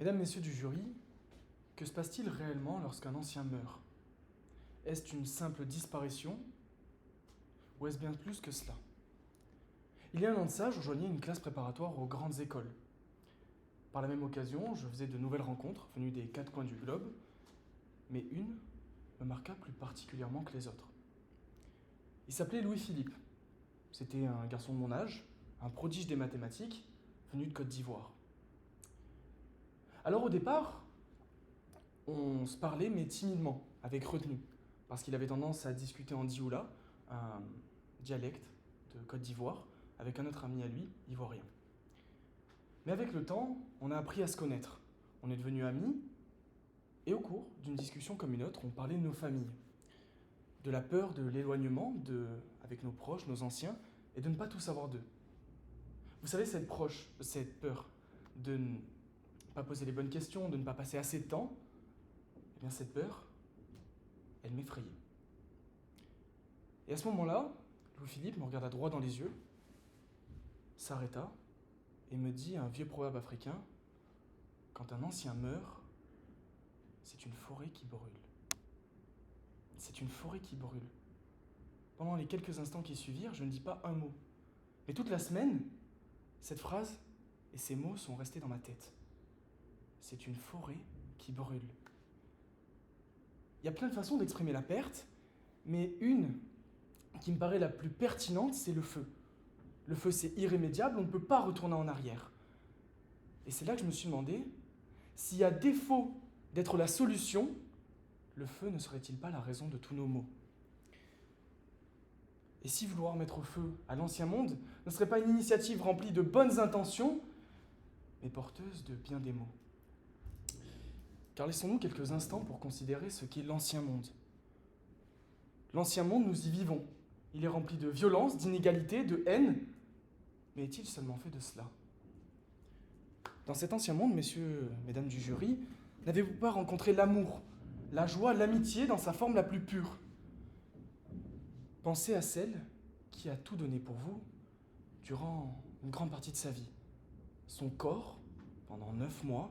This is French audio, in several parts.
Mesdames, Messieurs du jury, que se passe-t-il réellement lorsqu'un ancien meurt? Est-ce une simple disparition ou est-ce bien plus que cela? Il y a un an de ça, je rejoignais une classe préparatoire aux grandes écoles. Par la même occasion, je faisais de nouvelles rencontres venues des quatre coins du globe, mais une me marqua plus particulièrement que les autres. Il s'appelait Louis-Philippe. C'était un garçon de mon âge, un prodige des mathématiques, venu de Côte d'Ivoire. Alors au départ, on se parlait mais timidement, avec retenue, parce qu'il avait tendance à discuter en dioula, un dialecte de Côte d'Ivoire, avec un autre ami à lui, ivoirien. Mais avec le temps, on a appris à se connaître. On est devenus amis, et au cours d'une discussion comme une autre, on parlait de nos familles, de la peur de l'éloignement avec nos proches, nos anciens, et de ne pas tout savoir d'eux. Vous savez, cette peur de ne pas poser les bonnes questions, de ne pas passer assez de temps, eh bien cette peur, elle m'effrayait. Et à ce moment-là, Louis-Philippe me regarda droit dans les yeux, s'arrêta et me dit un vieux proverbe africain: quand un ancien meurt, c'est une forêt qui brûle. C'est une forêt qui brûle. Pendant les quelques instants qui suivirent, je ne dis pas un mot. Mais toute la semaine, cette phrase et ces mots sont restés dans ma tête. C'est une forêt qui brûle. Il y a plein de façons d'exprimer la perte, mais une qui me paraît la plus pertinente, c'est le feu. Le feu, c'est irrémédiable, on ne peut pas retourner en arrière. Et c'est là que je me suis demandé, s'il y a défaut d'être la solution, le feu ne serait-il pas la raison de tous nos maux? Et si vouloir mettre feu à l'ancien monde ne serait pas une initiative remplie de bonnes intentions, mais porteuse de bien des maux? Car laissons-nous quelques instants pour considérer ce qu'est l'ancien monde. L'ancien monde, nous y vivons. Il est rempli de violence, d'inégalité, de haine. Mais est-il seulement fait de cela? Dans cet ancien monde, messieurs, mesdames du jury, n'avez-vous pas rencontré l'amour, la joie, l'amitié dans sa forme la plus pure? Pensez à celle qui a tout donné pour vous durant une grande partie de sa vie. Son corps, pendant 9 mois,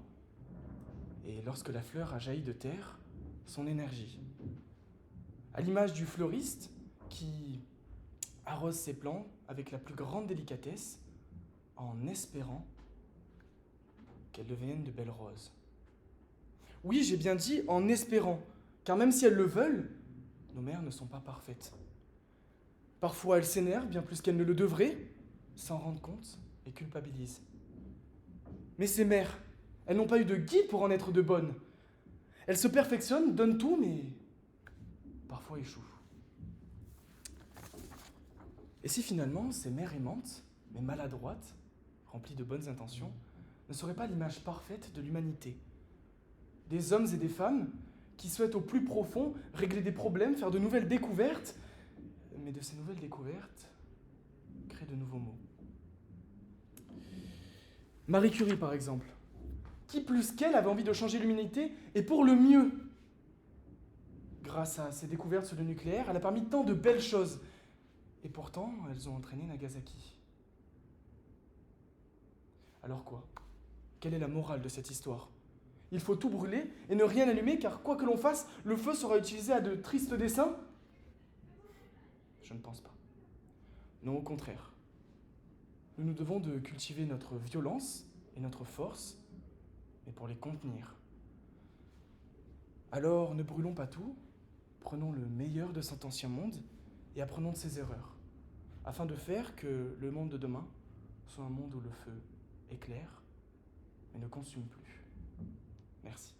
et lorsque la fleur a jailli de terre, son énergie. À l'image du fleuriste qui arrose ses plants avec la plus grande délicatesse en espérant qu'elles deviennent de belles roses. Oui, j'ai bien dit en espérant, car même si elles le veulent, nos mères ne sont pas parfaites. Parfois, elles s'énervent bien plus qu'elles ne le devraient, s'en rendent compte et culpabilisent. Mais ces mères, elles n'ont pas eu de guide pour en être de bonnes. Elles se perfectionnent, donnent tout, mais parfois échouent. Et si finalement ces mères aimantes, mais maladroites, remplies de bonnes intentions, ne seraient pas l'image parfaite de l'humanité? Des hommes et des femmes qui souhaitent au plus profond régler des problèmes, faire de nouvelles découvertes, mais de ces nouvelles découvertes créent de nouveaux mots. Marie Curie, par exemple. Qui plus qu'elle avait envie de changer l'humanité et pour le mieux? Grâce à ses découvertes sur le nucléaire, elle a permis tant de belles choses. Et pourtant, elles ont entraîné Nagasaki. Alors quoi? Quelle est la morale de cette histoire? Il faut tout brûler et ne rien allumer, car quoi que l'on fasse, le feu sera utilisé à de tristes desseins? Je ne pense pas. Non, au contraire. Nous nous devons de cultiver notre violence et notre force, mais pour les contenir. Alors, ne brûlons pas tout, prenons le meilleur de cet ancien monde et apprenons de ses erreurs, afin de faire que le monde de demain soit un monde où le feu éclaire, mais ne consume plus. Merci.